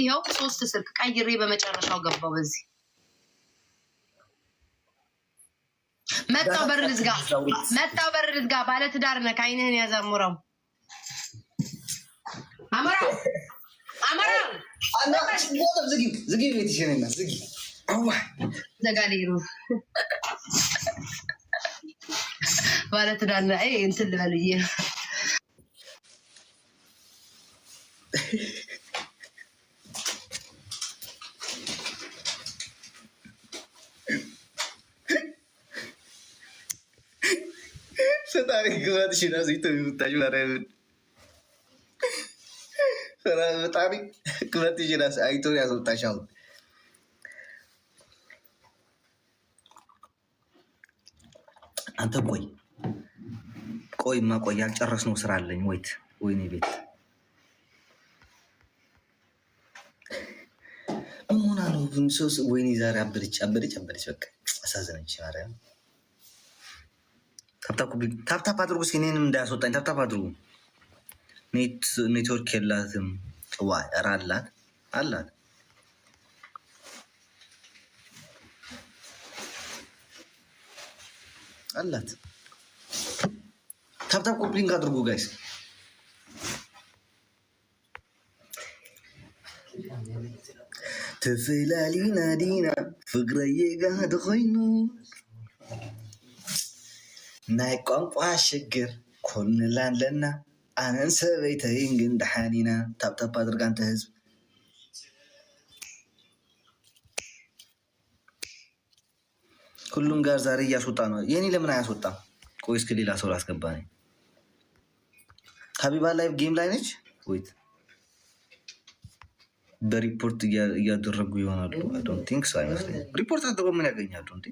ይሄው 3 ስልክ ቀይሬ በመጨረሻው ገባው በዚህ መጣው በር ልዝጋ ባለ ትዳር ነህ አይንህን ያዛሙራው አማራው انا زقي بيتي شنو زقي زقاليرو ባለ ትዳር ነህ እንትን ልበልዬ ستاري قوات شنو زيتو يمتاجو لارين ستاري قوات شنو ايتو يا سلطاشاو አንተ ቆይማ ያልጨረስነው ስራ አለኝ ወይኔ ቤት ምን አለው ግን ሶስ ወይኔ ዛሬ አበደች በቃ አሳዘነች ማርያም ታፕታፕ አድርጉ ሲኔንም እንዳያስወጣኝ ታፕታፕ አድርጉ ኔትወርክ የላትም ዋይ ኧረ አላት ታፕታፕ ኮፕሊንግ አድርጉ ጋይስ تفلالينا دينا فقري قاعد خينو ناي قنقوا شجر كون لان لنا انا نسبيتين قند حانينا تاب ادرق انت هزب كلهم قال زاري ياسوطا ነው የኔ ለምን አያስወጣም ቆይስ ከሌላ ሰው ላስገባኝ ሀቢባ ላይቭ ጌም ላይ ነች ወይት በሪፖርት እያደረጉ ይሆናሉ አይ ዶንት ቲንክ ሶ አይመስለኝ ሪፖርት አድርገው ምን ያገኛሉ እንዴ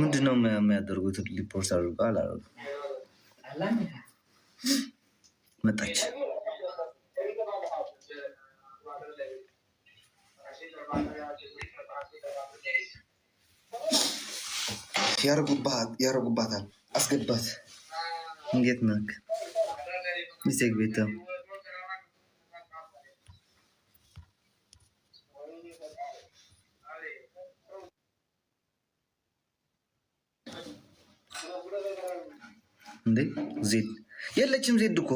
ምንድነው የሚያደርጉት ሪፖርት አድርገው አላሉ መጣች ያረጉባታል አስገባት እንዴት ነክ ይዘግ ቤታ እንዴ ዜድ የለችም ዜድ እኮ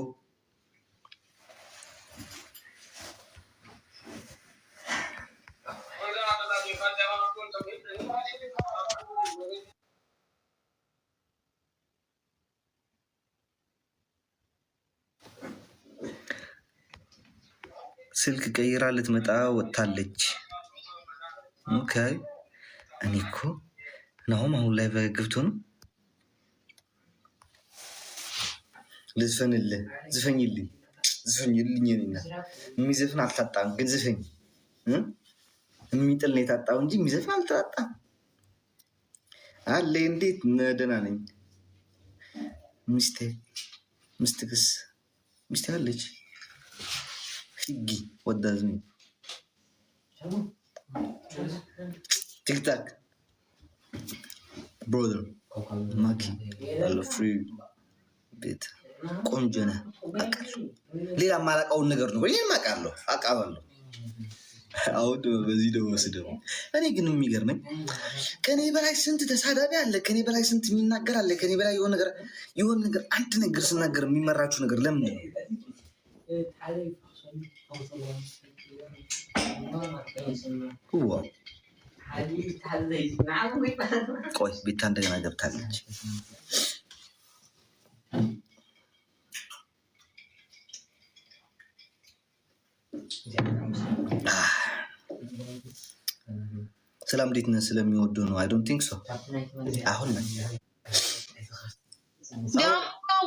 ስልክ ቀይራ ልትመጣ ወጣለች ኦኬ እኔ እኮ ናሁም አሁን ላይ በግብቶ ነው ዝፈኝልኝ እኔና የሚዘፍን አልታጣም ግን ዝፈኝ የሚጥል ነው የታጣው እንጂ የሚዘፍን አልታጣም አለ እንዴት ደህና ነኝ ሚስትክስ አለች Figgy, what does mean? TikTok, brother, Maki, I love free bit. ቆንጆ ነህ ሌላ ማላውቀውን ነገር ነው ወይ ማቃለሁ አቃባለሁ አውድ በዚህ ደውስደው እኔ ግን የሚገርመኝ ከኔ በላይ ስንት ተሳዳቢ አለ ከኔ በላይ ስንት የሚናገር አለ ከኔ በላይ የሆነ ነገር አንድ ነገር ስናገር የሚመራችሁ ነገር ለምን ነው هو ቆይ ቤታ እንደገና ገብታለች ሰላም እንዴት ነህ ስለሚወዱ ነው አይ ዶንት ቲንክ ሶ አሁን ነው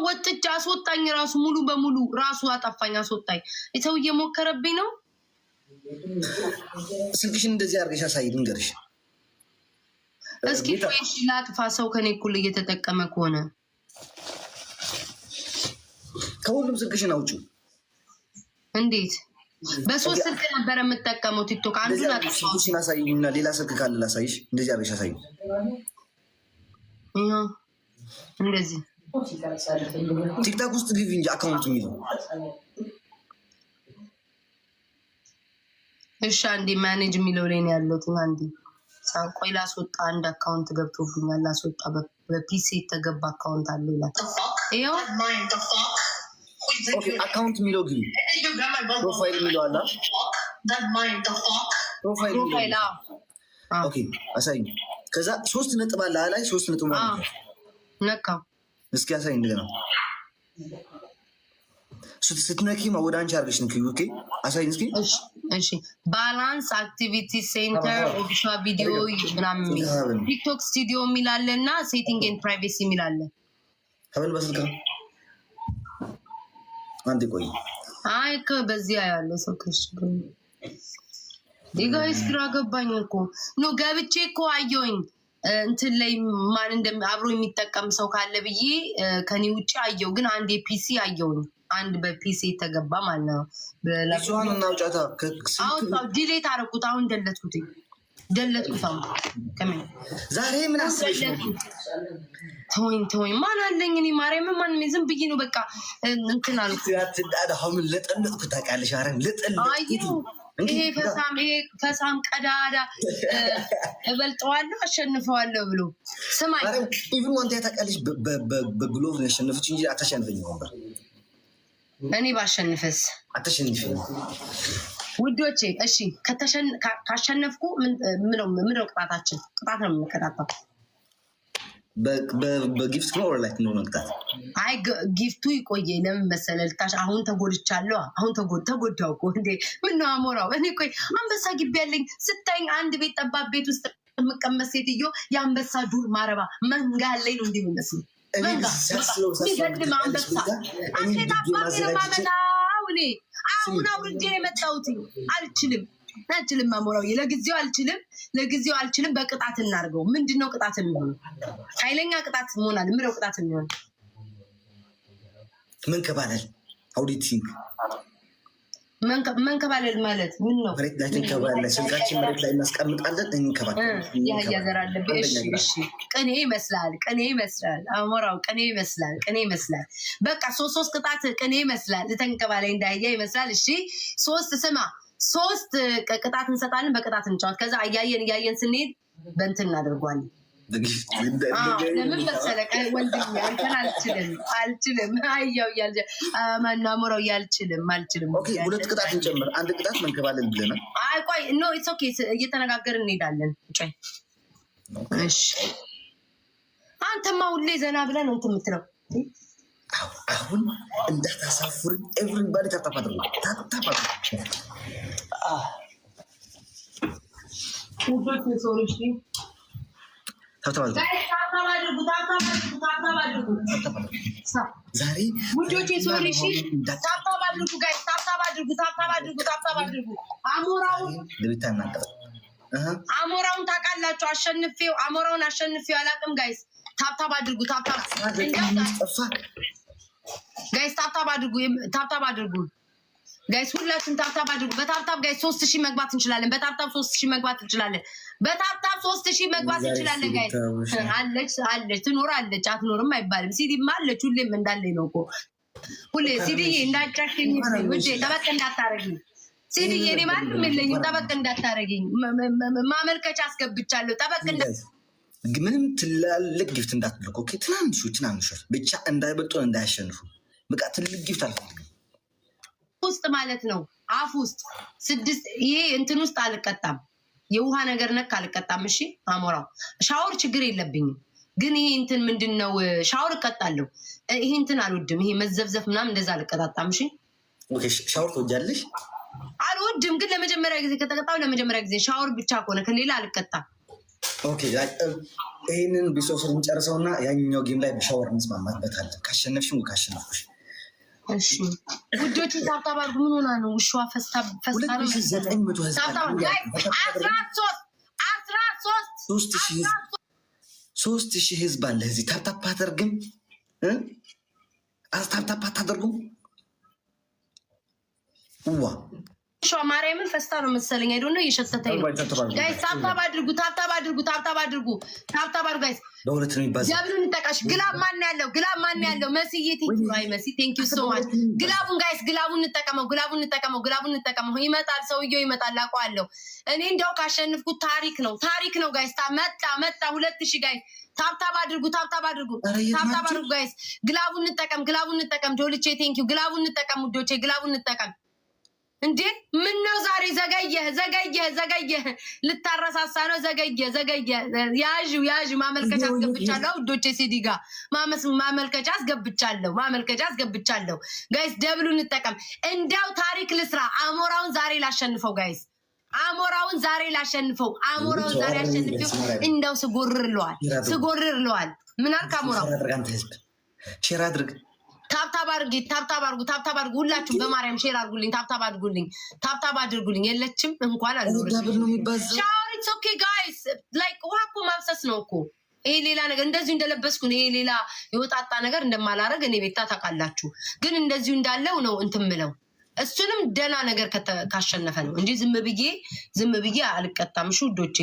ወጥቼ አስወጣኝ ራሱ ሙሉ በሙሉ ራሱ አጣፋኝ አስወጣኝ እተው እየሞከረብኝ ነው ስልክሽን እንደዚህ አድርገሽ አሳይ ልንገርሽ እስኪ ፈይሽ ላጥፋ ሰው ከኔ እኩል እየተጠቀመ ከሆነ ከሁሉም ስልክሽን አውጪው እንዴት በሶስት ስልክ ነበር የምጠቀመው ቲክቶክ አንዱን አጥፋው ስልክሽን አሳይኝና ሌላ ስልክ ካለ ላሳይሽ እንደዚህ አድርገሽ አሳይ እንደዚህ ቲክታክ ውስጥ ግቢ እንጂ አካውንት የሚለው እሺ አንዴ ማኔጅ የሚለው ላይ ነው ያለሁት። አንዴ ቆይ ላስወጣ። አንድ አካውንት ገብቶብኛል ላስወጣ። በፒሲ የተገባ አካውንት አለ ይላል። ይኸው አካውንት የሚለው ግቢ ፕሮፋይል የሚለው አለ። ፕሮፋይል ኦኬ አሳይ። ከዛ 3 ነጥብ አለ ላይ 3 ነጥብ ማለት ነካ። እስኪ አሳይ እንደገና ስትነኪ ወደ አንቺ አድርገሽ ንኪ። ኦኬ አሳይ እስኪ። እሺ ባላንስ አክቲቪቲ ሴንተር ኦፊሻል ቪዲዮ ምናምን ቲክቶክ ስቱዲዮ የሚላለ እና ሴቲንግ ኤንድ ፕራይቬሲ የሚላለ ሀበል በስልክ አንዴ ቆይ። አይ በዚህ ያለ ሰው ከሽ ዲጋይስ ግራ ገባኝ እኮ ነው። ገብቼ እኮ አየሁኝ እንትን ላይ ማን አብሮ የሚጠቀም ሰው ካለ ብዬ ከኔ ውጭ አየሁ። ግን አንድ የፒሲ አየሁኝ። አንድ በፒሲ የተገባ ማለት ነው። ለሷን እናውጫታ አውጣው ዲሌት አደረኩት። አሁን ደለትኩት። አሁን ከምን ዛሬ ምን አስበሽ ተወኝ ማን አለኝ እኔ ማርያም ማን ዝም ብዬ ነው በቃ እንትን አልኩ። አሁን ለጠለጥኩት ታውቃለሽ። አረን ለጠለጥኩት ይሄ ከሳም ቀዳዳ እበልጠዋለሁ አሸንፈዋለሁ ብሎ ስማኝ። ኢቭን ወንታ ታውቃለሽ በግሎቭ ነው ያሸነፈች እንጂ አታሸንፈኝ ነበር። እኔ ባሸንፈስ አታሸንፈኝ ውዶቼ። እሺ ካሸነፍኩ ምነው ቅጣታችን? ቅጣት ነው የምንቀጣጣው። በጊፍት ነው ወር ላይክ ነው መቅጣት። አይ ጊፍቱ ይቆየ። ለምን መሰለህ? አሁን ተጎድቻለሁ። አሁን ተጎዳው እኮ እንዴ! ምን ነው አሞራው? እኔ ቆይ አንበሳ ግቢ ያለኝ ስታይኝ አንድ ቤት ጠባብ ቤት ውስጥ የምቀመጥ ሴትዮ የአንበሳ ዱር ማረባ መንጋ ላይ ነው እንደሚመስል መንጋ ሲገድም አንበሳ አሁን አውርጄ የመጣሁት አልችልም አሞራው። ለጊዜው አልችልም። በቅጣት እናድርገው። ምንድነው ቅጣት የሚሆን? ኃይለኛ ቅጣት መሆናል። ምረው ቅጣት የሚሆን መንከባለል አውዲቲንግ መንከባለል ማለት ምን ነው? መሬት ላይ ተንከባለል። ስልካችን መሬት ላይ እናስቀምጣለን። እንከባለል ያያዘር አለብህ። እሺ ቅኔ ይመስላል አሞራው። ቅኔ ይመስላል። በቃ ሶስት ቅጣት ቅኔ ይመስላል። ተንከባለል እንዳያ ይመስላል። እሺ 3 ቅጣት እንሰጣለን። በቅጣት እንጫወት። ከዛ እያየን ስንሄድ በእንትን እናደርጓለን። ለምን መሰለህ ወንድም አንተን አልችልም አያው እያለ ማናሞራው አልችልም። ኦኬ 2 ቅጣት እንጨምር። 1 ቅጣት መንከባለል ብለናል። አይ ቆይ ኖ ኢትስ ኦኬ። እየተነጋገርን እንሄዳለን። እሺ አንተማ ሁሌ ዘና ብለን እንትን የምትለው አሁን እንዳታሳፍር። ኤቭሪባዲ ታታፋት ዛሬ ውዶቼ ሶሪ እሺ፣ ታብታብ አድርጉ ጋይስ፣ ታብታብ አድርጉ። አሞራውን ታውቃላችሁ። አሞራውን አሸንፌው አላውቅም ጋይስ። ታብታብ አድርጉ ጋይስ፣ ታብታብ አድርጉ ጋይስ፣ ሁላችሁም ታብታብ አድርጉ። በታብታብ ጋይስ 3000 መግባት እንችላለን። በታብታብ 3000 መግባት እንችላለን። ጋይስ አለች ትኖራለች፣ አትኖርም አይባልም። ሲዲማ አለች፣ ሁሌም እንዳለኝ ነው እኮ ሁሌ ሲዲዬ እንዳጫሽኝ ውዴ፣ ጠበቅ እንዳታረጊኝ ሲዲዬ። እኔ ማንም የለኝም፣ ጠበቅ እንዳታረጊኝ። ማመልከቻ አስገብቻለሁ፣ ጠበቅ ምንም ትላልቅ ጊፍት እንዳትልኩ። ኦኬ ትናንሾች ብቻ እንዳይበልጡ እንዳያሸንፉ። በቃ ትልቅ ጊፍት አልፈልግም። ውስጥ ማለት ነው አፍ ውስጥ 6 ይሄ እንትን ውስጥ አልቀጣም። የውሃ ነገር ነክ አልቀጣም። እሺ አሞራው ሻወር ችግር የለብኝም። ግን ይሄ እንትን ምንድነው ሻወር እቀጣለሁ። ይሄ እንትን አልወድም። ይሄ መዘብዘፍ ምናምን እንደዛ አልቀጣጣም። እሺ ኦኬ ሻወር ትወጃለሽ? አልወድም። ግን ለመጀመሪያ ጊዜ ከተቀጣው ለመጀመሪያ ጊዜ ሻወር ብቻ ከሆነ ከሌላ አልቀጣም። ኦኬ ይሄንን ቢሶስን እንጨርሰውና ያኛው ጌም ላይ በሻወር እንስማማበታለን። ካሸነፍሽም ካሸነፍኩሽ እሺ ውዶቹ ታብታብ አድርጉ። ምን ሆና ነው ውሻዋ? ፈስታ ነው። 3000 ህዝብ አለ እዚህ። ታብታብ አታደርግም? ታብታብ አታደርጉም? ዋ ማርያምን ፈስታ ነው መሰለኝ። አይዶ ነው እየሸተተኝ ነው ጋይስ። ታብታብ አድርጉ ጋይስ። በሁለት ነው የሚባዛው። ደብሉን እንጠቀሽ። ግላብ ማን ያለው? ግላብ ማን ያለው? መስዬ ቴንኪው። አይ መሲ ቴንኪው ሶ ማች። ግላቡን ጋይስ ግላቡን እንጠቀመው፣ ግላቡን እንጠቀመው፣ ግላቡን እንጠቀመው። ይመጣል፣ ሰውየው ይመጣል፣ አውቀዋለሁ እኔ። እንደው ካሸንፍኩት ታሪክ ነው፣ ታሪክ ነው ጋይስ። መጣ 2000 ጋይስ። ታብታብ አድርጉ፣ ታብታብ አድርጉ፣ ታብታብ አድርጉ ጋይስ። ግላቡን እንጠቀም፣ ግላቡን እንጠቀም። ዶልቼ ቴንኪው። ግላቡን እንጠቀም ውዶቼ፣ ግላቡን እንጠቀም። እንዴ ምን ነው ዛሬ ዘገየ ልታረሳሳ ነው። ዘገየ ያዥ ማመልከቻ አስገብቻለሁ ውዶቼ። ሲዲጋ ማመልከቻ አስገብቻለሁ ጋይስ። ደብሉ እንጠቀም። እንዳው ታሪክ ልስራ። አሞራውን ዛሬ ላሸንፈው ጋይስ። አሞራውን ዛሬ ላሸንፈው። አሞራውን ዛሬ አሸንፈው። እንዳው ስጎርርለዋል። ምን አልክ አሞራው? ሼር አድርግ። ታብታብ አድርጉ። ሁላችሁም በማርያም ሼር አድርጉልኝ። ታብታብ አድርጉልኝ። የለችም እንኳን አልኖርም። ሻሪት ኦኬ ጋይስ ላይክ ውሃ እኮ ማብሰስ ነው እኮ ይሄ። ሌላ ነገር እንደዚሁ እንደለበስኩ ይሄ ሌላ የወጣጣ ነገር እንደማላረግ እኔ ቤታ ታውቃላችሁ። ግን እንደዚሁ እንዳለው ነው እንትን ምለው። እሱንም ደህና ነገር ካሸነፈ ነው እንጂ ዝም ብዬ አልቀጣም። እሺ ውዶቼ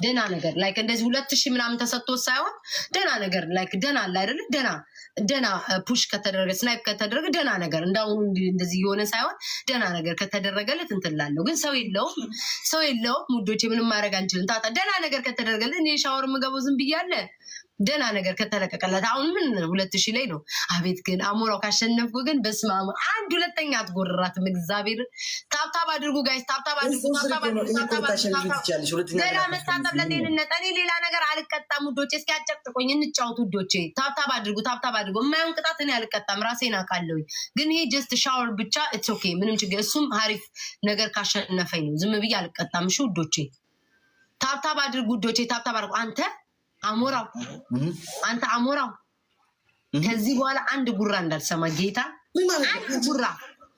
ደህና ነገር ላይክ እንደዚህ 2000 ምናምን ተሰጥቶ ሳይሆን ደህና ነገር ላይክ ደህና አለ አይደል? ደህና ፑሽ ከተደረገ ስናይፕ ከተደረገ ደህና ነገር እንዳሁኑ እንደዚህ የሆነ ሳይሆን ደህና ነገር ከተደረገለት እንትላለሁ። ግን ሰው የለውም ውዶቼ፣ ምንም ማድረግ አንችልም። ታታ ደህና ነገር ከተደረገለት እኔ ሻወር የምገባው ዝም ብያለ ደህና ነገር ከተለቀቀለት አሁን ምን 2000 ላይ ነው። አቤት ግን አሞራው ካሸነፍኩ ግን በስመ አብ አንድ ሁለተኛ አትጎርራትም። እግዚአብሔር ታብታብ አድርጉ ጋይስ፣ ታብታብ አድርጉ። ሌላ መታጠብ ለጤንነት። እኔ ሌላ ነገር አልቀጣም ውዶቼ። እስኪ አጨቅጭቆኝ እንጫወት ውዶቼ። ታብታብ አድርጉ። የማይሆን ቅጣት እኔ አልቀጣም፣ ራሴን አውቃለሁ። ግን ይሄ ጀስት ሻወር ብቻ ኢትስ ኦኬ፣ ምንም ችግር። እሱም አሪፍ ነገር ካሸነፈኝ ነው። ዝም ብዬ አልቀጣም። እሺ ውዶቼ ታብታብ አድርጉ ውዶቼ፣ ታብታብ አድርጉ። አንተ አሞራው ከዚህ በኋላ አንድ ጉራ እንዳልሰማ ጌታ። አንድ ጉራ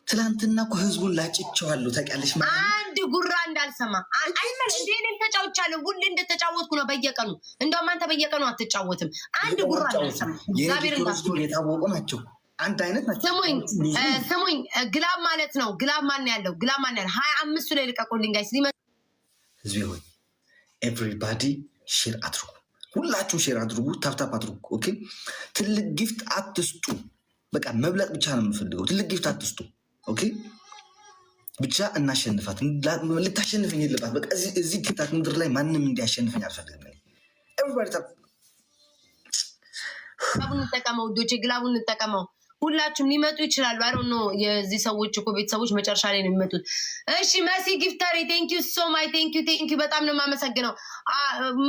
ትላንትና እኮ ህዝቡን ላጭቸዋለሁ ታውቂያለሽ። አንድ ጉራ እንዳልሰማ አይመን እንዴ እኔም ተጫውቻለሁ። ሁሌ እንደተጫወትኩ ነው በየቀኑ። እንደውም አንተ በየቀኑ አትጫወትም። አንድ ጉራ እንዳልሰማ እግዚአብሔር እንዳስቆ የታወቁ ናቸው። አንድ አይነት ናቸው። ስሙኝ ግላብ ማለት ነው። ግላብ ማን ያለው? 25 ላይ ልቀቁልኝ ጋይስ። ህዝቤ ሆይ ኤቭሪባዲ ሼር አድርጉ። ሁላችሁ ሼር አድርጉ፣ ታፕታፕ አድርጉ። ኦኬ ትልቅ ጊፍት አትስጡ። በቃ መብለጥ ብቻ ነው የምፈልገው። ትልቅ ጊፍት አትስጡ። ኦኬ ብቻ እናሸንፋት። ልታሸንፈኝ የለባት። በቃ እዚህ ቲክታክ ምድር ላይ ማንም እንዲያሸንፈኝ አልፈልግም። ኤቭሪባዲ ግላቡን እንጠቀመው ውዶቼ፣ ግላቡን እንጠቀመው። ሁላችሁም ሊመጡ ይችላሉ። አይ ዶንት ኖ የዚህ ሰዎች እኮ ቤተሰቦች መጨረሻ ላይ ነው የሚመጡት። እሺ መሲ ጊፍተሪ ቴንኪዩ ሶ ማይ ቴንኪዩ በጣም ነው የማመሰግነው።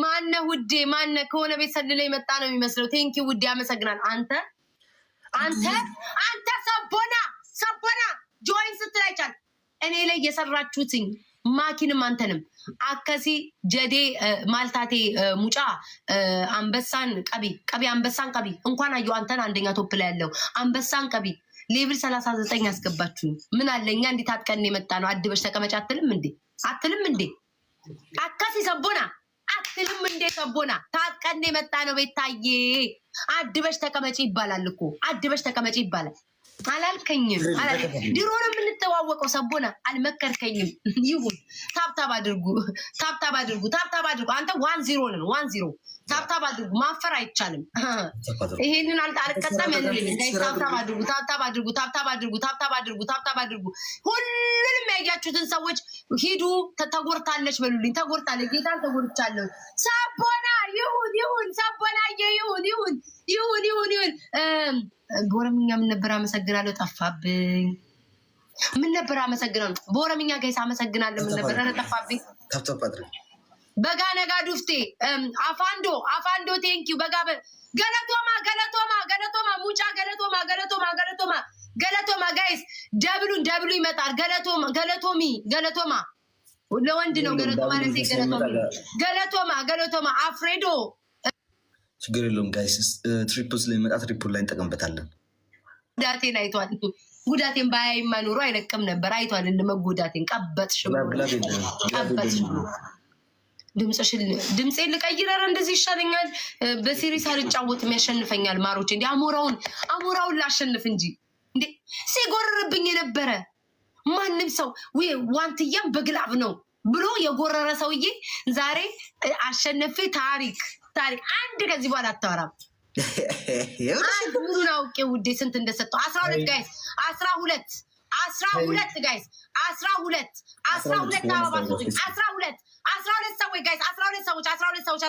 ማነ ውዴ ማነ ከሆነ ቤት ሰልለ የመጣ ነው የሚመስለው። ቴንኪዩ ውዴ አመሰግናል። አንተ ሰቦና ጆይን ስትላይቻል እኔ ላይ የሰራችሁትኝ ማኪንም አንተንም አከሲ ጀዴ ማልታቴ ሙጫ አንበሳን ቀቢ አንበሳን ቀቢ እንኳን አየሁ አንተን አንደኛ ቶፕ ላይ ያለው አንበሳን ቀቢ ሌቭል 39 ያስገባችሁ ምን አለኛ እንዴት አጥቀን የመጣ ነው። አድበሽ ተቀመጭ አትልም እንዴ አከሲ ሰቦና አትልም እንዴ? ሰቦና ታጥቀን የመጣ ነው። ቤታዬ አድበሽ ተቀመጭ ይባላል እኮ አድበሽ ተቀመጭ ይባላል። አላልከኝም። ድሮ ነው የምንተዋወቀው። ሰቦና አልመከርከኝም። ይሁን ታብታብ አድርጉ። አንተ 1-0 ነን 1-0 ታብታብ አድርጉ። ማፈር አይቻልም። ይሄንን አልቀጣም። ታብታብ አድርጉ። ሁሉንም ያያችሁትን ሰዎች ሂዱ። ተጎርታለች በሉልኝ። ተጎርታለች። ጌታን ተጎርቻለሁ። ሰቦና ይሁን ሰቦና ይሁን። በኦሮምኛ ምን ነበር? አመሰግናለሁ። ጠፋብኝ። ምን ነበር? አመሰግናለሁ በኦሮምኛ ጋይስ አመሰግናለሁ። ምን ነበር? ጠፋብኝ። በጋ ነጋ ዱፍቴ አፋንዶ ቴንኪዩ በጋ ገለቶማ ሙጫ ገለቶማ ጋይስ ደብሉ ይመጣል። ገለቶማ ለወንድ ነው። ገለቶማ አፍሬዶ ችግር የለውም ጋይስ። ትሪፕል ስለሚመጣ ትሪፕል ላይ እንጠቀምበታለን። ጉዳቴን አይቷል። ጉዳቴን ባያይማ ኖሮ አይለቅም ነበር። አይቷል እንደመጎዳቴን ቀበጥሽ ብሎ ድምፄን ልቀይር። ኧረ እንደዚህ ይሻለኛል። በሲሪስ አልጫወትም። ያሸንፈኛል ማሮች። እንዲ አሞራውን ላሸንፍ እንጂ እንዴ ሲጎርርብኝ የነበረ ማንም ሰው ዋንትያም በግላብ ነው ብሎ የጎረረ ሰውዬ ዛሬ አሸነፌ ታሪክ አንድ ከዚህ በኋላ አታወራም። አንድ ሙሉን አውቄ ውዴ ስንት እንደሰጠው 12 ጋይስ 12 ጋይስ 12 ሰዎች ጋይስ 12 ሰዎች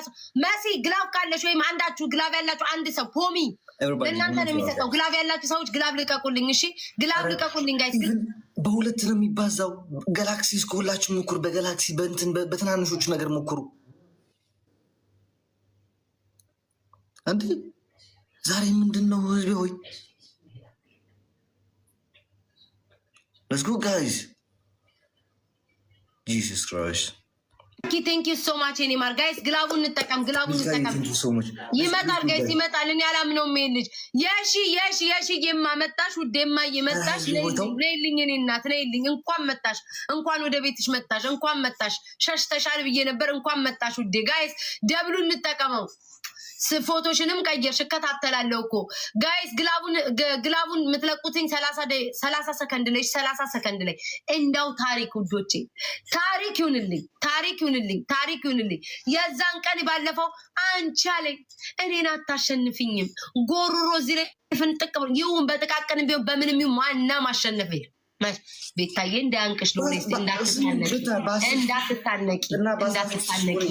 መሲ ግላቭ ካለሽ ወይም አንዳችሁ ግላቭ ያላችሁ አንድ ሰው ፖሚ ለእናንተ ነው የሚሰጠው። ግላቭ ያላችሁ ሰዎች ግላቭ ልቀቁልኝ። እሺ ግላቭ ልቀቁልኝ ጋይስ። በሁለት ነው የሚባዛው። ጋላክሲ እስከሁላችሁ ሞክሩ። በጋላክሲ በእንትን በትናንሾቹ ነገር ሞክሩ። አንተ ዛሬ ምንድነው ህዝቤ ሆይ? Let's go guys. Jesus Christ. Thank you so much anymore guys. ግላቡን እንጠቀም ይመጣል ጋይስ ይመጣል። እኔ አላምነውም ይሄን ልጅ የሺ የማመጣሽ ውዴማ ይመጣሽ ነይልኝ እኔ እናት ነይልኝ። እንኳን መጣሽ እንኳን ወደ ቤትሽ መጣሽ እንኳን መጣሽ። ሸሽተሻል ብዬ ነበር እንኳን መጣሽ ውዴ። ጋይስ ደብሉን እንጠቀመው። ፎቶሽንም ቀየርሽ እከታተላለሁ እኮ ጋይስ። ግላቡን የምትለቁትኝ 30 ሰከንድ ላይ እንዳው ታሪክ ውዶቼ ታሪክ ይሁንልኝ። የዛን ቀን ባለፈው አንቺ አለኝ እኔን አታሸንፍኝም ጎሮሮ እዚህ ላይ ፍንጥቅ ይሁን በጥቃቅን ቢሆን በምንም ይሁን ማና ማሸነፍ ቤታዬ እንዳያንቅሽ ነው ለስቲ እንዳትታነቂ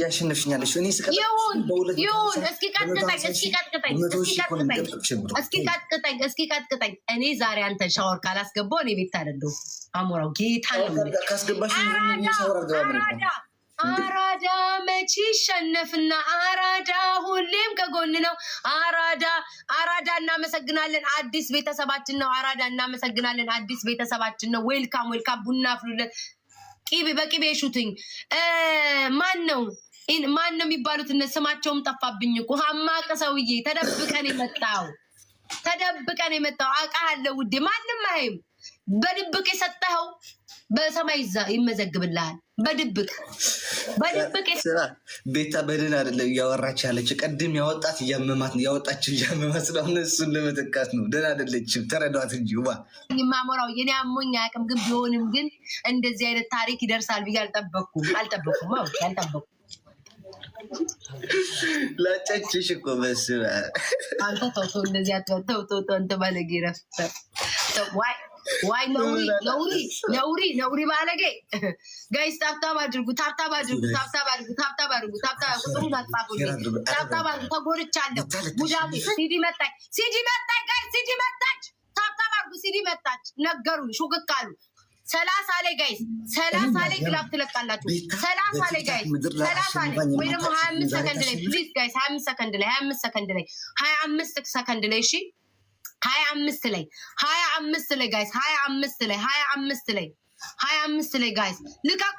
ያሸንፍኛለሽ። ይሁን እስኪ ቀጥቅጠኝ። እኔ ዛሬ አንተን ሻወር ካላስገባው እኔ ቤት አይደለሁ። አሞራው ጌታ ነው ካስገባሽ አራዳ መቼ ሸነፍና አራዳ ሁሌም ከጎን ነው። አራዳ እናመሰግናለን። አዲስ ቤተሰባችን ነው። አራዳ እናመሰግናለን። አዲስ ቤተሰባችን ነው። ዌልካም ቡና አፍሉለት። በቂቤ ሹትኝ ማን ነው የሚባሉት? ስማቸውም ጠፋብኝ እኮ ሀማቀ ሰውዬ ተደብቀን የመጣው አውቃለሁ ውዴ። ማንም አይም በድብቅ የሰጠኸው በሰማይ ይመዘግብልሃል። በድብቅ ቤታ በደን አይደለም እያወራች ያለች። ቀድም ያወጣት እያመማት ነው ያወጣችው እያመማት ስለሆነ እሱን ለመተካት ነው። ደን አይደለችም። ተረዷት እንጂ ማሞራው የኔ አሞኝ አያውቅም። ግን ቢሆንም ግን እንደዚህ አይነት ታሪክ ይደርሳል ብዬ አልጠበኩም። ላጨችሽ እኮ በስመ አብ አንተ ተው እንደዚህ አትተው አንተ ባለጌ ረፍተ ዋይ ነውሪ ባለጌ ጋይስ ታብታብ አድርጉ። ቁጥሩን አጻፉልኝ። ታብታብ አድርጉ። ተጎድቻለሁ። ጉዳቴ ሲዲ መጣች ጋይስ ሲዲ መጣች። ታብታብ አድርጉ። ሲዲ መጣች ነገሩን ሹክክ አሉ። 30 ላይ ጋይስ 30 ላይ ግላብ ትለቃላችሁ። 30 ላይ ጋይስ 30 ላይ ወይ ደግሞ 25 ሰከንድ ላይ ፕሊዝ ጋይስ 25 ሰከንድ ላይ 25 ሰከንድ ላይ እሺ 25 ላይ ጋይስ 25 ላይ ጋይስ ልቀቂ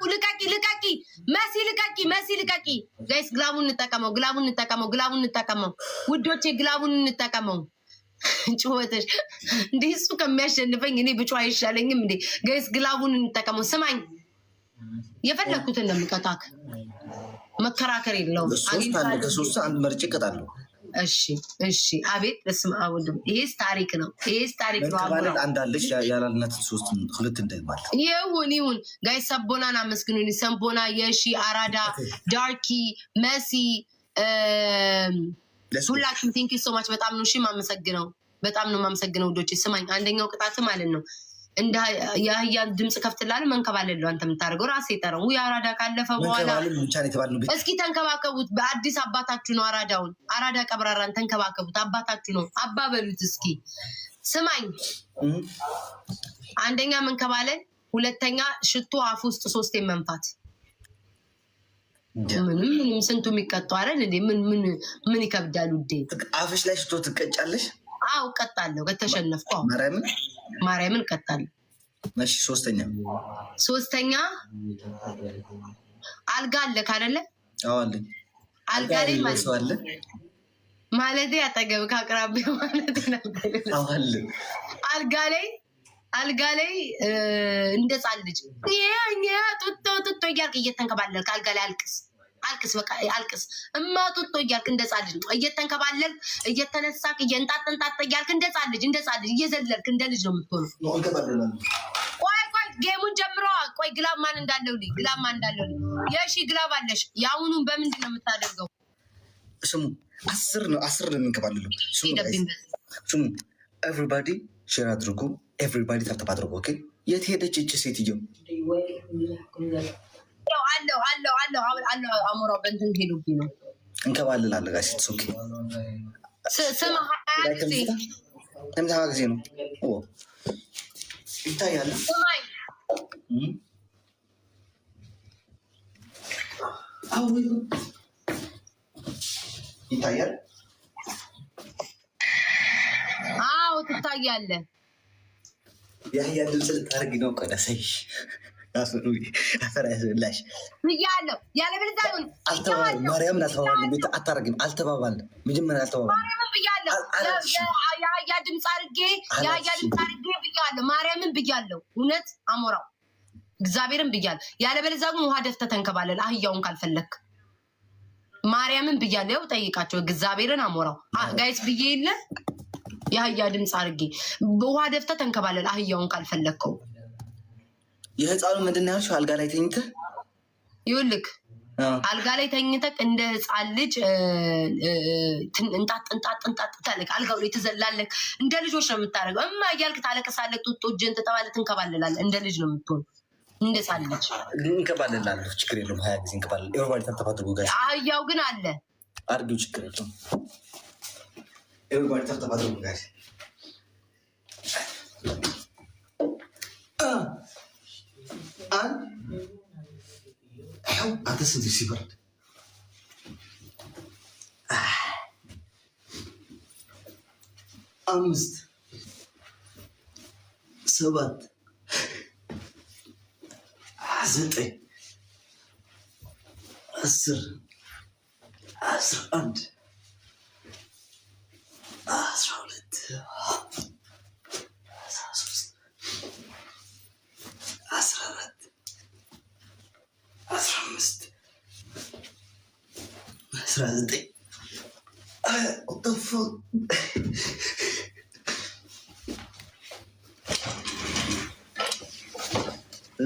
መሲ ልቀቂ ጋይስ። ግላቡን እንጠቀመው ውዶቼ፣ ግላቡን እንጠቀመው። ጩኸትሽ እንዴ እሱ ከሚያሸንፈኝ እኔ ብቻ አይሻለኝም እንዴ? ጋይስ ግላቡን እንጠቀመው። ስማኝ የፈለኩትን ነው የምቀጣክ፣ መከራከር የለውም። ከሶስት አንድ መርጬ እቀጣለሁ። እሺ አቤት በስመ አብ ወልድ። ይሄስ ታሪክ ነው። ማለት አንዳለች ያላልናት 2 እንዳይባል ይሁን ጋይስ። ሰቦናን አመስግኑኝ። ሰቦና የሺ አራዳ ዳርኪ መሲ ሁላችሁም ቴንክ ዩ ሶ ማች። በጣም ነው የማመሰግነው ውዶቼ። ስማኝ አንደኛው ቅጣት ማለት ነው እንደ የአህያን ድምፅ ከፍትላል መንከባለል አንተ የምታደርገው ራሴ ጠረው የአራዳ ካለፈ በኋላ እስኪ ተንከባከቡት። በአዲስ አባታችሁ ነው አራዳ ቀብራራን ተንከባከቡት። አባታችሁ ነው አባበሉት። እስኪ ስማኝ አንደኛ መንከባለል፣ ሁለተኛ ሽቶ አፍ ውስጥ 3 መንፋት። ምንም ስንቱ የሚቀጡ አይደል እንዴ? ምን ይከብዳል ውዴ? አፍሽ ላይ ሽቶ ትቀጫለሽ? አው ቀጣለሁ ከተሸነፍኩ ማርያምን ቀጣለሁ። እሺ ሶስተኛ አልጋ አለ ካደለ? አዎ አለ። አልጋ ላይ ማለት ያጠገብ ከአቅራቢው ማለት ነው። አዎ አለ። አልጋ ላይ እንደጻን ልጅ ጡጦ እያልክ እየተንከባለልክ አልጋ ላይ አልቅስ በቃ አልቅስ እማጡጦ እያልክ እንደጻን ልጅ እየተንከባለልክ እየተነሳክ እየንጣጣ እያልክ እንደጻን ልጅ እየዘለልክ እንደ ልጅ ነው የምትሆነው። ቆይ ጌሙን ጀምረዋል። ቆይ ግላብ ማን እንዳለው የሺ ግላብ አለሽ። የአሁኑን በምንድን ነው የምታደርገው? ስሙ 10 ነው የምንከባለለው። ስሙ ኤቭሪባዲ ሼር አድርጉ። ኤቭሪባዲ ታፕታፕ አድርጉ። ኦኬ የት ሄደች እቺ ሴትዮ? አለው አሞራው በእንትን ሄዱብኝ ነው። እንከባለላለን ጋይስ። ኢትስ ኦኬ ስማ ሀያ ጊዜ ነው ይታያል። ይታያል። አዎ ትታያለህ። ያህያ ድምፅ ልታደርግ ነው። ቀደሰሽ አፈራላሽ ብያለሁ። ያለበለዚያ ማርያምን አልተባባልንም። ቤት አታረግም። አልተባባልንም። መጀመሪያ አልተባባልንም። ማርያምን ብያለሁ። የአህያ ድምፅ አድርጌ ብያለሁ። ማርያምን ብያለሁ። እውነት አሞራው እግዚአብሔርን ብያለሁ። ያለበለዚያ ግን ውሃ ደፍተህ ተንከባለል። አህያውን ካልፈለክ ማርያምን ብያለሁ። ያው ጠይቃቸው እግዚአብሔርን አሞራው ጋይስ ብዬ የለ የአህያ ድምፅ አድርጌ በውሃ ደፍተህ ተንከባለል። አህያውን ካልፈለግከው የህፃኑ ምንድን ነው ያልሽው? አልጋ ላይ ተኝተህ ይኸውልህ፣ አልጋ ላይ ተኝተህ እንደ ህፃን ልጅ እንጣጥ ታለቅ። አልጋው ላይ ትዘላለህ። እንደ ልጆች ነው የምታደርገው። እማ እያልክ ታለቅሳለህ። ጡጦ እጅን ትጠባለህ፣ ትንከባለላለህ። እንደ ልጅ ነው የምትሆን። እንደ ህፃን ልጅ እንከባለላለሁ። ችግር የለውም። 20 ጊዜ እንከባለል። ኤቨሪባዲ ተተፋጥሩ ጋር አህያው ግን አለ አድርጊው። ችግር የለውም። ኤቨሪባዲ ተተፋጥሩ ጋር አተስንት ሲበርድ አምስት 7 9 10 11 12 14 15 19 what the fuck?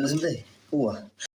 ዝም በይ